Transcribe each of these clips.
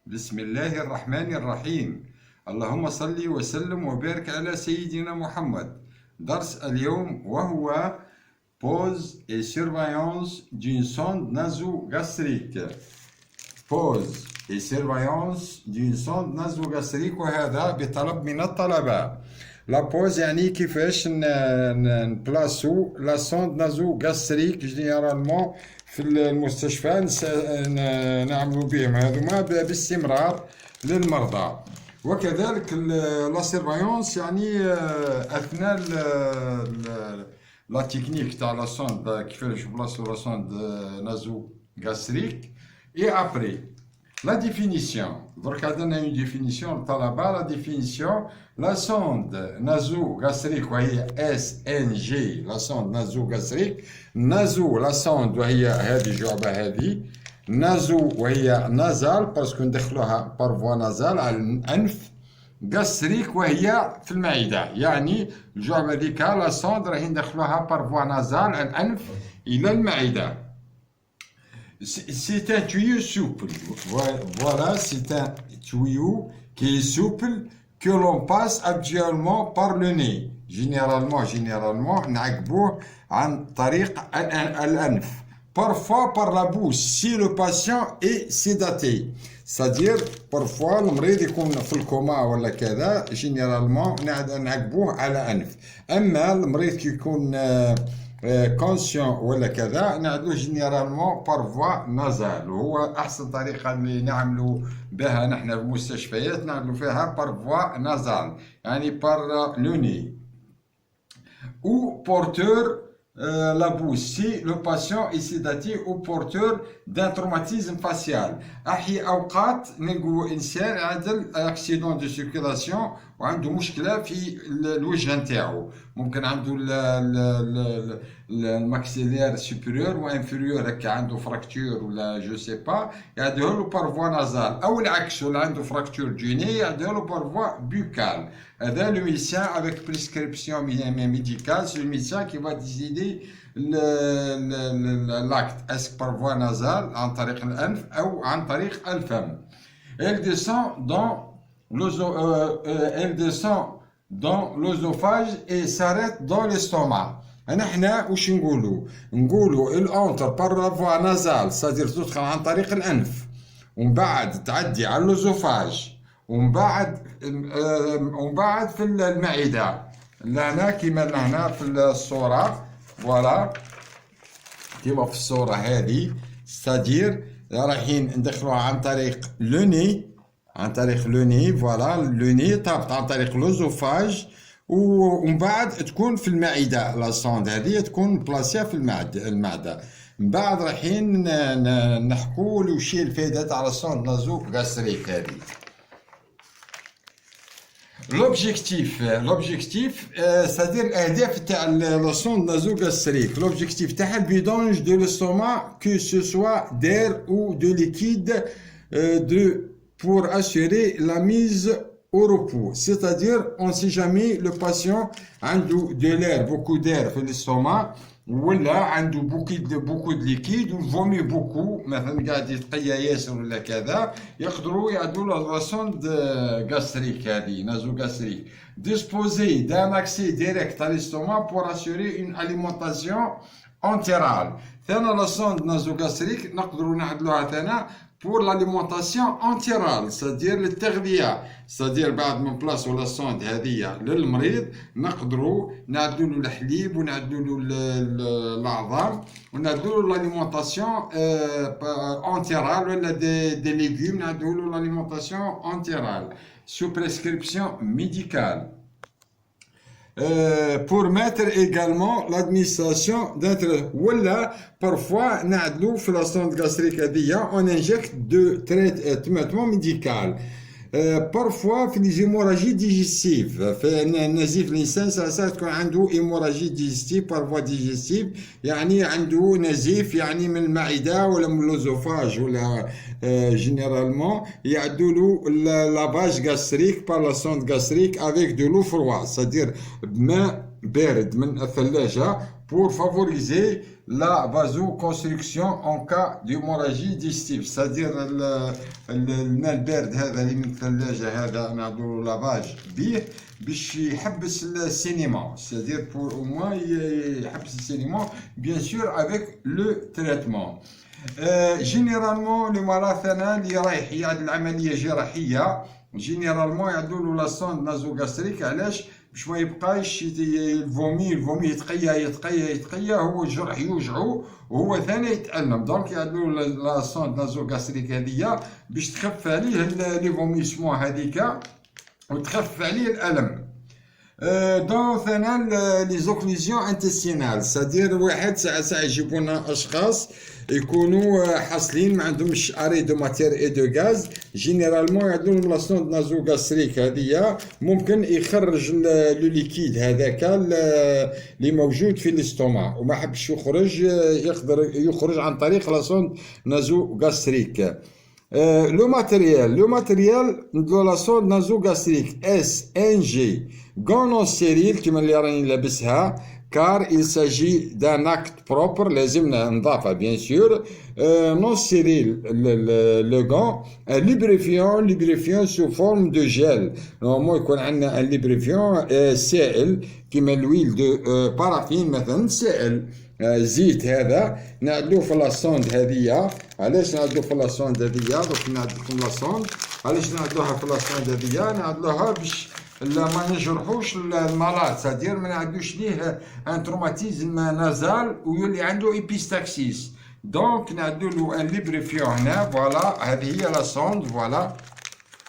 بسم الله الرحمن الرحيم. اللهم صل وسلم وبارك على سيدنا محمد. درس اليوم وهو pose et surveillance d'une sonde nasogastrique. pose et surveillance d'une sonde nasogastrique، وهذا بطلب من الطلبة. لا بوز يعني كيفاش نبلاسو لا سوند نازوغاستريك جينيرالمون في المستشفى نعملوا بهم هذوما باستمرار للمرضى. وكذلك لا سيرفايونس يعني اثناء لا تكنيك تاع لا سوند كيفاش نبلاسو لا سوند نازوغاستريك. اي ابري la définition. Donc, on a une définition. La définition, la sonde nasogastrique, SNG, la sonde nasogastrique. Naso, la sonde, naso, nasal, parce qu'on déclare par voie nasale, الأنف. gastrique, وهي في المعدة. يعني الجواب هذيك la sonde راهي ندخلوها par voie nasale الأنف إلى المعدة. C'est un tuyau souple. Voilà, c'est un tuyau qui est souple que l'on passe habituellement par le nez. Généralement, نعقبوه عن طريق الأنف. Parfois par la bouche, si le patient est sédaté. C'est-à-dire, parfois, المريض يكون في الكوما ولا كذا، généralement نعقبوه على أنف. أما المريض كي يكون كونسيون ولا كذا نعدلوه جينيرالمون بار فوا نازال، وهو احسن طريقه اللي نعملوا بها نحن في المستشفيات، نعملوا فيها بار فوا نازال يعني بار لو ني او بورتور la bouche si le patient est sédaté ou porteur d'un traumatisme facial. اوقات نلقوا انسان عندل اكسيدون دو سيركيلاسيون وعنده مشكله في الوجه نتاعو، ممكن عنده الماكسيلير سوبيريور وانفيريور هكا عنده فراكتور ولا جو سي با، يعدوه له بار فوا نازال، او العكس ولا عنده فراكتور دو ني يعدوه له بار فوا بوكال. هذا لو ميديسان افيك بريسكريبسيون ميديكال، سي لو ميديسان كي va décider l'acte est-ce par voie nasale عن طريق الأنف أو عن طريق الفم. Elle descend dans l'œsophage et s'arrête dans l'estomac. نحنا وش نقولوا الانتر بار لا فوا نازال، c'est-à-dire تدخل عن طريق الأنف ومن بعد تعدي على الأوزوفاج ومن بعد في المعدة لهنا كيما لهنا في الصورة. فوالا كيما في الصورة هذه، ستادير رايحين ندخلوها عن طريق لو ني، فوالا لو ني تهبط عن طريق لوزوفاج ومن بعد تكون في المعدة. لا سوند هذه تكون بلاسيها في المعدة. من بعد رايحين نحكوا وش هي الفائدة تاع لا سوند نازوغاستريك هذه. L'objectif, c'est-à-dire l'هدف تاع la sonde nasogastrique. L'objectif تاعها الفيدونج de l'estomac, que ce soit d'air ou de liquide, pour assurer la mise au repos. C'est-à-dire, on ne sait jamais le patient a de l'air, beaucoup d'air في l'estomac ولا عنده beaucoup de liquide وفومي beaucoup، مثلا قاعد يتقيا ياسر ولا كذا، يقدروا يعدوا له لا سوند غاستريك هذه نازوغاستريك. disposer d'un accès direct à l'estomac pour assurer une alimentation entérale. ثاني لا سوند نازوغاستريك نقدروا نعدلوها ثاني pour l'alimentation entérale، c'est-à-dire للتغذية، c'est-à-dire بعد ما نبلاصو لا سوند هذه للمريض نقدروا نعدلوا له الحليب ونعدلوا له العظام ونعدلوا له l'alimentation entérale ولا des légumes نعدلوا له l'alimentation entérale sous prescription médicale. Pour mettre également l'administration d'un traitement. Parfois نعدلو في لا سوند غاستريك هذه on injecte de traitement médical. Parfois في les hémorragies digestives، في نزيف الإنسان ساعات تكون عنده hémorragie digestive par voie digestive، يعني عنده نزيف يعني من المعدة ولا من l'œsophage ولا généralement يعدلوا lavage gastrique par la sonde gastrique avec de l'eau froide، c'est-à-dire بماء بارد من الثلاجة pour favoriser la vasoconstriction en cas d'hémorragie digestive. C'est-à-dire الماء البارد هذا اللي من الثلاجة هذا نعملو لافاج بيه باش يحبس السينيما. C'est-à-dire pour au moins يحبس السينيما bien sûr avec le traitement. جينيرالمون لو مرض ثاني اللي رايح يعمل العملية جراحية جينيرالمون يعدلوا له لا سوند نازوغاستريك. علاش؟ باش ما يبقايش الفومي يتقيا هو الجرح يوجعو وهو ثاني يتألم. دونك يعدلوا لا سوند نازوغاستريك هذيا باش تخف عليه لي فوميسمون هذيك وتخف عليه الألم. دون ثاني لي زوكليزيون انتستينال. سادير واحد ساعة يجيبونا اشخاص يكونوا حاصلين ما عندهمش اري دو ماتير اي دو غاز. جينيرالمون يعدلوا لهم لا سوند نازوغاستريك هذيا ممكن يخرج لو ليكيد هذاك اللي موجود في الاستوما وما حبش يخرج، يقدر يخرج عن طريق لا سوند نازوغاستريك. لو ماتيريال دو لا سوند نازوغاستريك اس ان جي غونوسيريل كيما اللي راني لابسها car il s'agit d'un acte propre لازم نضافه bien sûr. non stérile le gant un lubrifiant sous forme de gel. normalement يكون عندنا un lubrifiant سائل كيما الويل دو بارافين مثلا سائل زيت هذا نعدلوه في لاصوند هذيا. علاش نعدلوه في لاصوند هذيا؟ دوك نعدل لكم لاصوند علاش نعدلوها في لاصوند هذيا. نعدلوها باش لا ما نجرحوش المرض. سادير ما نعدوش ليه ان تروماتيزم نازال ويولي عنده ايبيستاكسيس. دونك نعدو له ان ليبريفيون هنا. فوالا هذه هي لا سوند. فوالا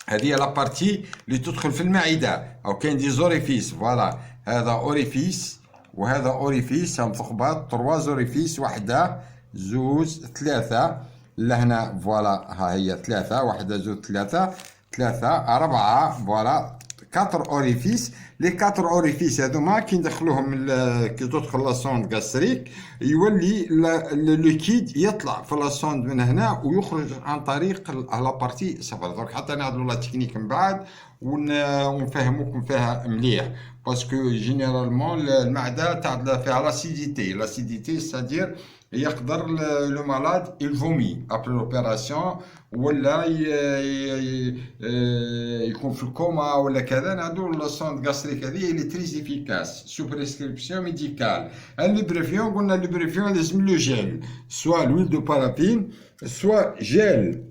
هذه هي لا بارتي اللي تدخل في المعده او كاين دي زوريفيس. فوالا هذا اوريفيس وهذا اوريفيس هم ثقبات 3 زوريفيس وحده زوج ثلاثه لهنا. فوالا ها هي ثلاثه وحده زوج ثلاثه اربعه. فوالا 4 اوريفيس. لي 4 اوريفيس هذوما كي ندخلوهم كي تدخل لا سوند غاستريك يولي الليكيد يطلع في لا سوند من هنا ويخرج عن طريق لا بارتي صفر. دونك حتى نعدلوا لا تكنيك من بعد ونفهموكم فيها مليح باسكو جينيرالمون المعده تعدل فيها لاسيديتي سادير يقدر لو مالاد الفومي ابري لوبيراسيون ولا يكون في الكوما ولا كذا. نعدو لا سوند غاستريك هذه اللي تريز افيكاس سو بريسكريبسيون ميديكال. الليبريفيون قلنا الليبريفيون لازم لو جيل سوا لويل دو بارافين سوا جيل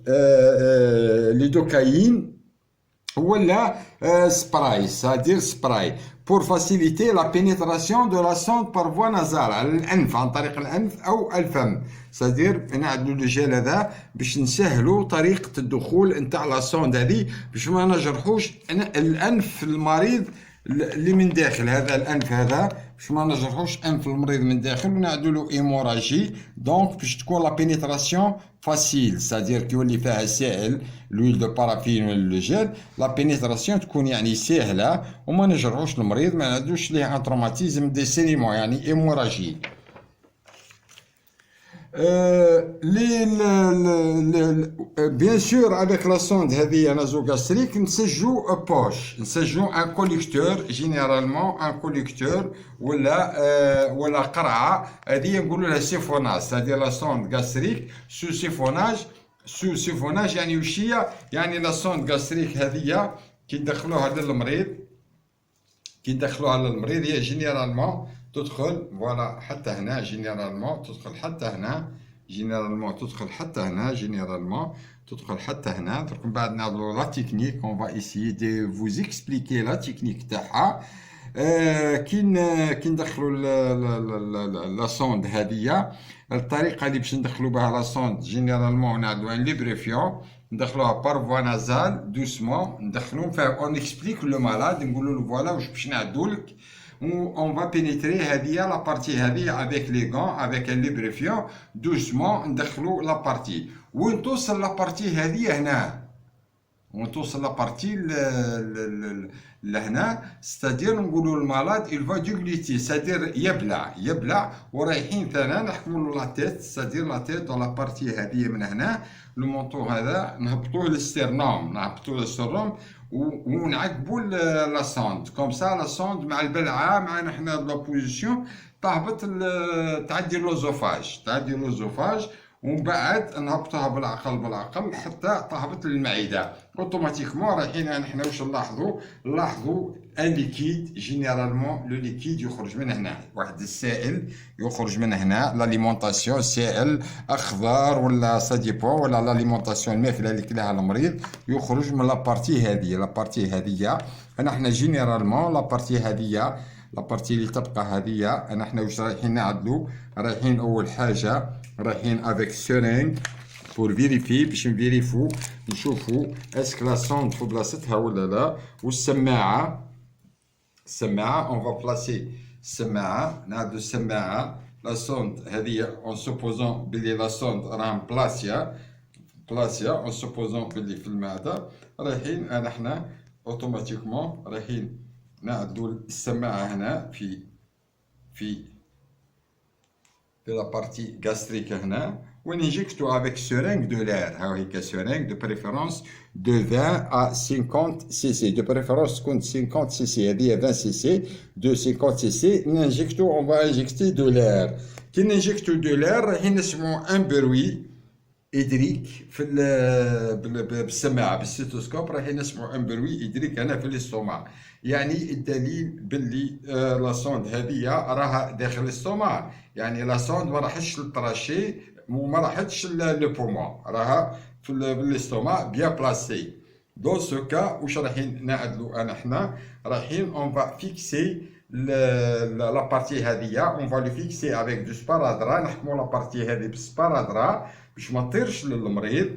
ليدوكاين ولا سبراي. c'est-à-dire سبراي pour faciliter la pénétration de la sonde par voie nasale على الأنف عن طريق الأنف أو الفم. c'est-à-dire نعدلو لو جيل هذا باش نسهلو طريقة الدخول نتاع لا سوند هذه باش ما نجرحوش الأنف المريض اللي من داخل. هذا الأنف هذا باش ما نجرحوش أنف المريض من داخل ونعدلو إيموراجي. دونك باش تكون لا بينيتراسيون فاسيل. c'est-à-dire كيولي فيها سائل لويل دو بارافين ولا لو جيل لا بينيتراسيون تكون يعني ساهلة وما نجرحوش المريض ما نعدوش ليه ان تروماتيزم دي سينيمون يعني إيموراجي. bien sûr avec la sonde هذه نازوغاستريك نسجو بوش نسجو ان كوليكتور جينيرالمون ان كوليكتور ولا قرعه هذه نقولوا لها سيفوناج. c'est-à-dire la sonde gastrique sous siphonage يعني وشيه يعني لا سوند غاستريك هذه كي ندخلوها للمريض هي جينيرالمون تدخل فوالا حتى هنا. جينيرالمون تدخل حتى هنا تدخل حتى هنا. درك من بعد نعملو لا تكنيك اون فا ايسيي دي فوز اكسبليكي لا تكنيك تاعها. كي ندخلو لا سوند هذه الطريقه اللي باش ندخلو بها لا سوند جينيرالمون نعملو ان ليبريفيون ندخلوها بار فوا نازال دوسمون ندخلو فيها اون اكسبليك لو مالاد نقولو له فوالا واش باش نعدولك on va pénétrer هذه la partie هذه avec les gants avec un lubrifiant doucement ندخلو la partie وين توصل la partie هذه هنا وين توصل la partie لهنا. c'est-à-dire نقولوا المالاد il va déglutir c'est-à-dire يبلع ورايحين ثاني نحكموا له لا تيت c'est-à-dire لا تيت dans la partie هذه من هنا لو مونطو هذا نهبطوه للسترنوم ونعقبوا لا سوند كوم سا لا سوند مع البلعه مع نحنا لا بوزيسيون تهبط تعدي لوزوفاج ومن بعد نهبطوها بالعقل حتى تهبط للمعده اوتوماتيكمون. رايحين نحنا واش نلاحظوا ان ليكيد جينيرالمون لو ليكيد يخرج من هنا، واحد السائل يخرج من هنا، لاليمونطاسيون سائل اخضر ولا ساديبون ولا لاليمونطاسيون الماكله اللي كلاها المريض يخرج من لابارتي هذه. فنحن جينيرالمون لابارتي هذه لابارتي اللي تبقى هذه نحن واش رايحين نعدلو؟ رايحين اول حاجه رايحين افيك سيرينغ بور فيريفي باش نفيريفو نشوفو اسك لا سوند في بلاصتها ولا لا. والسماعه اون فا بلاسي السماعه، نعدلو السماعه لا سوند هذه اون سوبوزون بلي لا سوند راهم بلاسيا اون سوبوزون بلي في المعده. رايحين نحنا اوتوماتيكمون رايحين نعدلو السماعه هنا في la partie gastrique هنا ونجيكتو avec seringue de l'air. ها هي seringue de préférence de 20 à 50 cc de préférence تكون 50 cc هذه 20 cc de 50 cc نجيكتو on va injecter de l'air. كي نجيكتو de l'air رايحين نسمعو ان بروي إدريك في بالسماعة بالستوسكوب رايحين نسمعو ان بروي إدريك هنا في الاستوماع، يعني الدليل باللي لا سوند هذه راها داخل الاستوماع، يعني لا سوند ما راحتش للطراشي وما راحتش لو بومون، راها في الاستوماع بيان بلاسي. دون سو كا واش رايحين نعدلو حنا؟ رايحين اون فا فيكسي لا بارتي هذه اون فا لو فيكسي افيك دو سبارادرا، نحكمو لا بارتي هذه بالسبارادرا باش ما تطيرش للمريض.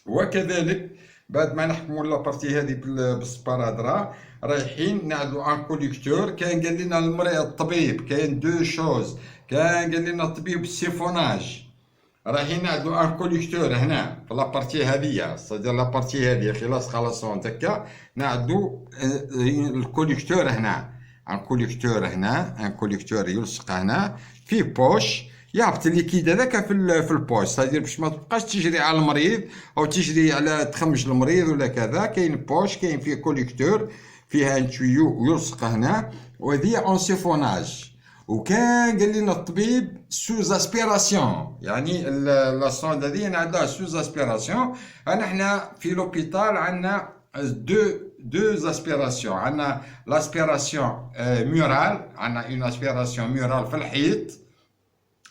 وكذلك بعد ما نحكموا لا بارتي هذه بالسبارادرا رايحين نعدلو ان كوليكتور. كان قال لنا المريض الطبيب كاين دو شوز، كان قال لنا الطبيب السيفوناج، رايحين نعدلو ان كوليكتور هنا في لا بارتي هذه صدير لا بارتي هذه خلاص خلاصون هكا نعدلو الكوليكتور هنا، ان كوليكتور يلصق هنا في بوش يهبط الليكيد هذاك في البوش، صدير باش ما تبقاش تجري على المريض او تجري على تخمج المريض ولا كذا. كاين بوش كاين فيه كوليكتور فيها ان تويو ويلصق هنا وهذه اون سيفوناج. وكان قال لنا الطبيب سوز اسبيراسيون، يعني لا سوند هذه نعدها سوز اسبيراسيون. نحنا في لوبيتال عندنا دو اسبيراسيون، عندنا لاسبيراسيون مورال، عندنا اون اسبيراسيون مورال في الحيط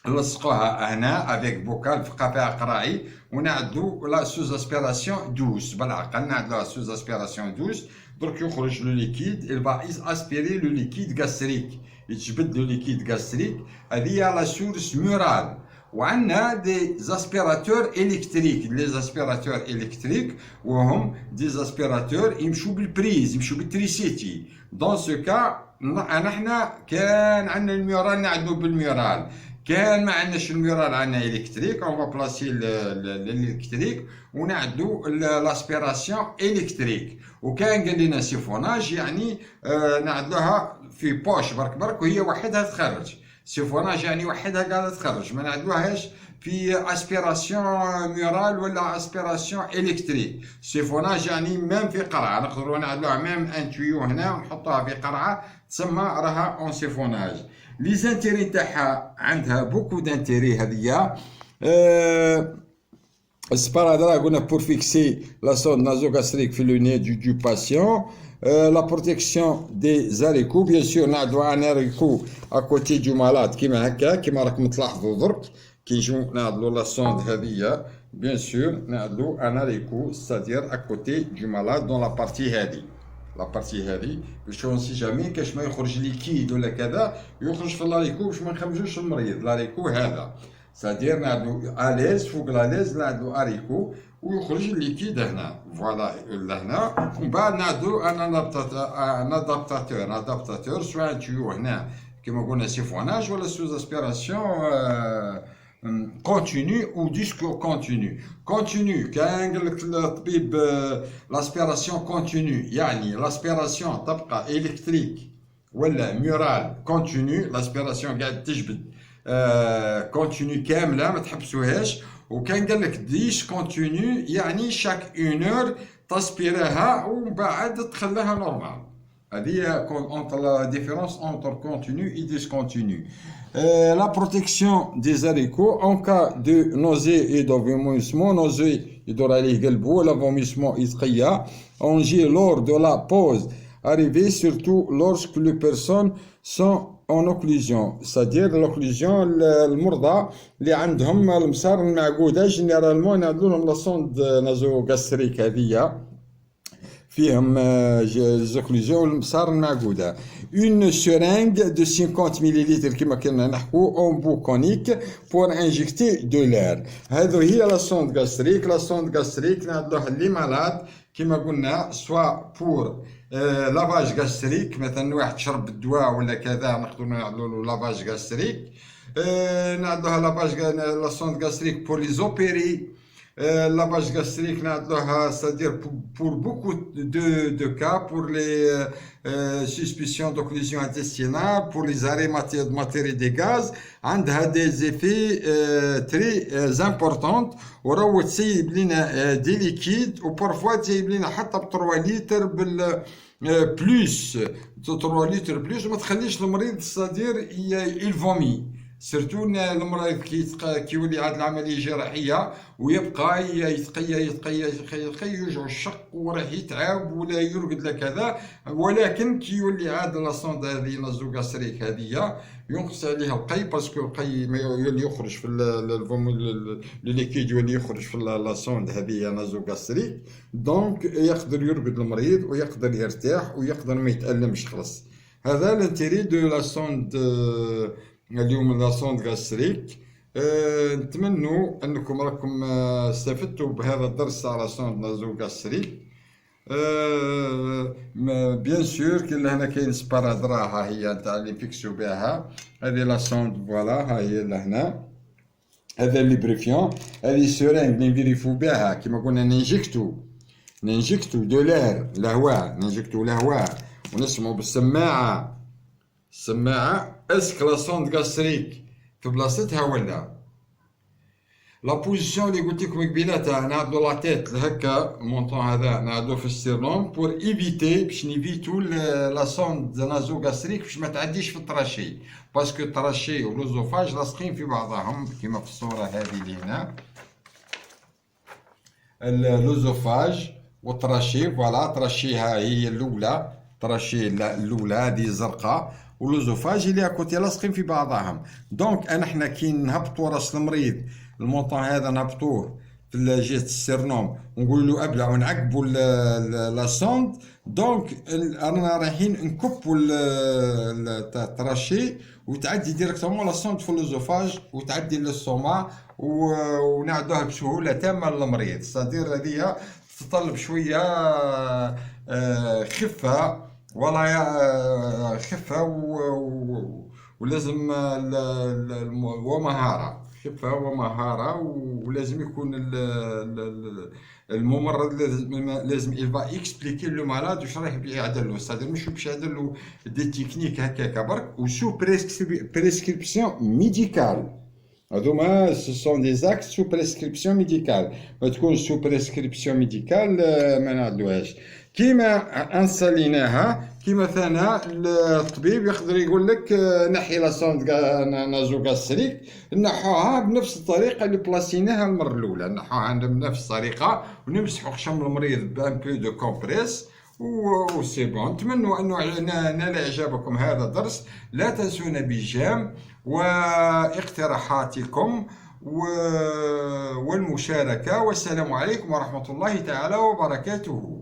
نلصقوها هنا افيك بوكال فيها قراعي، ونعدلو لا سوز اسبيراسيون دوس بالعقل، نعدلو لا سوز اسبيراسيون دوس. درك يخرج لو ليكيد il va aspirer le liquide gastrique، يتجبد لو ليكيد غاستريك. هذه لا سورس مورال. وعندنا دي زاسبيراتور الكتريك، لي زاسبيراتور الكتريك وهم دي زاسبيراتور يمشوا بالبريز، يمشوا بالتريسيتي. دون سو كا نحنا كان عندنا المورال نعدلو بالمورال، كان ما عندناش المورال عندنا الكتريك اون فا بلاسي الالكتريك ونعدلو لاسبيراسيون الكتريك. وكان قال لنا سيفوناج يعني نعدلوها في بوش برك وهي وحدها تخرج. سيفوناج يعني وحدها قاعده تخرج، ما نعدلوهاش في اسبيراسيون مورال ولا اسبيراسيون الكتريك. سيفوناج يعني ميم في قرعه نقدروا نعدلوها ميم ان تويو هنا ونحطوها في قرعه تسمى راها اون سيفوناج. لي زانتيري تاعها عندها بوكو دانتيري هذيا. السبارادرا قلنا بور فيكسي لا سون نازوغاستريك في لو ني دو باسيون. لا بروتيكسيون دي زاريكو بيان سور نعدلو ان اريكو اكوتي دو مالاد كيما هكا كيما راكم تلاحظوا درك كي نجيو نعدلو لا سوند هذيا بيان سور نعدلو ان اريكو ستادير اكوتي دو مالاد دون لا بارتي هذه. لا بارتي هذه باش اون سي جامي كاش ما يخرج ليكيد ولا كذا يخرج في لاريكو باش ما نخمجوش المريض. لاريكو هذا سادير نعدلو اليز فوق لاليز نعدلو اريكو ويخرج الليكيد هنا فوالا لهنا. ومن بعد نعدلو ان ادابتاتور سواء تيو هنا كيما قلنا سيفوناج ولا سوز اسبيراسيون كونتينيو او ديسكور كونتينيو. كان قال لك الطبيب لاسبيراسيون كونتينيو يعني لاسبيراسيون تبقى الكتريك ولا مورال كونتينيو، لاسبيراسيون قاعد تجبد كونتينيو كامله ما تحبسوهاش. وكان قال لك ديش كونتينيو يعني شاك اون اور تاسبيريها ومن بعد تخليها نورمال. هذه entre la différence entre continu et discontinu. La protection des haricots en cas de nausée et de vomissement. Nausée يدور عليه قلبه ولا vomissement يتقيا. On agit lors de la pause arrivée, surtout lorsque les personnes sont en occlusion. C'est-à-dire l'occlusion المرضى اللي عندهم المسار المعقودة جينيرالمون يعدلوا لهم لا سوند نازو غاستريك هذيا فيهم زوكلوزيون المسار المعقودة. Une seringue de 50 مليلتر كما كنا نحكوا اون بوكونيك بور انجكتي دو لير. هذو هي لا سوند غاستريك. لا سوند غاستريك نعدلوها لي مالاد كما قلنا سوا بور لافاج غاستريك، مثلا واحد شرب الدواء ولا كذا نقدروا نعدلوا له لافاج غاستريك. نعدلوها لافاج لا سوند غاستريك بور لي زوبيري. lavage gastrique, c'est-à-dire pour beaucoup de cas, pour les suspicions d'occlusion intestinale, pour les arrêts matériels des gaz, عندها des effets très importants. وراهو تسيب لنا دي ليكيد وبارفوا تسيب لنا حتى ب 3 لتر بال بلوس 3 لتر بلوس، وما تخليش المريض c'est-à-dire il vomit. سيرتو المريض كي يولي عاد العمليه الجراحيه ويبقى يتقيا يوجعو الشق وراح يتعب ولا يرقد لا كذا، ولكن كي يولي عاد لاصوند هذه نازو غاستريك هذه ينقص عليها القي، باسكو القي يولي يخرج في الليكيد يولي يخرج في لاصوند هذه نازو غاستريك، دونك يقدر يرقد المريض ويقدر يرتاح ويقدر ما يتألمش خلاص. هذا لانتيري دو لاصوند اليوم لا سوند غاستريك. نتمنوا انكم راكم استفدتوا بهذا الدرس على سوند نازو غاستريك. بيان سور كاين هنا كاين سبارادرا، ها هي تاع اللي نفيكسيو بها هذه لا سوند فوالا، ها هي لهنا هذا ليبريفيون، هذه سورينغ اللي نفيريفو بها كيما قلنا ننجكتو دو لير الهواء، ننجكتو الهواء ونسمعوا بالسماعه. السماعه اسك لا سوند غاستريك في بلاصتها ولا لا بوزيسيون اللي قلت لكم قبيلاتها. نعدلو لا تيت لهكا المونطون هذا نعدلو في السيرنوم بور ايفيتي باش نيفيتو لا سوند نازو غاستريك باش ما تعديش في الطراشي، باسكو الطراشي والوزوفاج لاصقين في بعضهم كيما في الصوره هذه اللي هنا. اللوزوفاج والطراشي فوالا، طراشيها هي الاولى، طراشي الاولى هذه زرقاء، واللوزوفاج اللي كوتي لاصقين في بعضهم. دونك احنا كي نهبطوا راس المريض المونطون هذا نهبطوه في جهه السيرنوم ونقول له ابلع ونعقبوا لا سوند، دونك رانا رايحين نكبوا الطراشي وتعدي ديريكتومون لا سوند في اللوزوفاج وتعدي للصومع ونعدوها بسهوله تامه للمريض. صدير هذه تتطلب شويه خفه ولا خفة ولازم ومهارة، خفة ومهارة، ولازم يكون الممرض لازم يبقى اكسبليكي لو مالاد واش راه يعدلو، صدير مش باش يعدلو دي تكنيك هكاك برك وسو بريسكريبسيون ميديكال. هذوما سو سون دي زاكت سو بريسكريبسيون ميديكال، ما تكون سو بريسكريبسيون ميديكال ما نعدلوهاش. كيما انساليناها كيما ثانا الطبيب يقدر يقول لك نحي لا سوند نازو غاستريك، نحوها بنفس الطريقه اللي بلاصيناها المره الاولى، نحوها بنفس الطريقه ونمسحوا خشم المريض بان بلو دو كومبريس وسي بون. نتمنوا انه نال اعجابكم هذا الدرس. لا تنسونا بالجيم واقتراحاتكم والمشاركه، والسلام عليكم ورحمه الله تعالى وبركاته.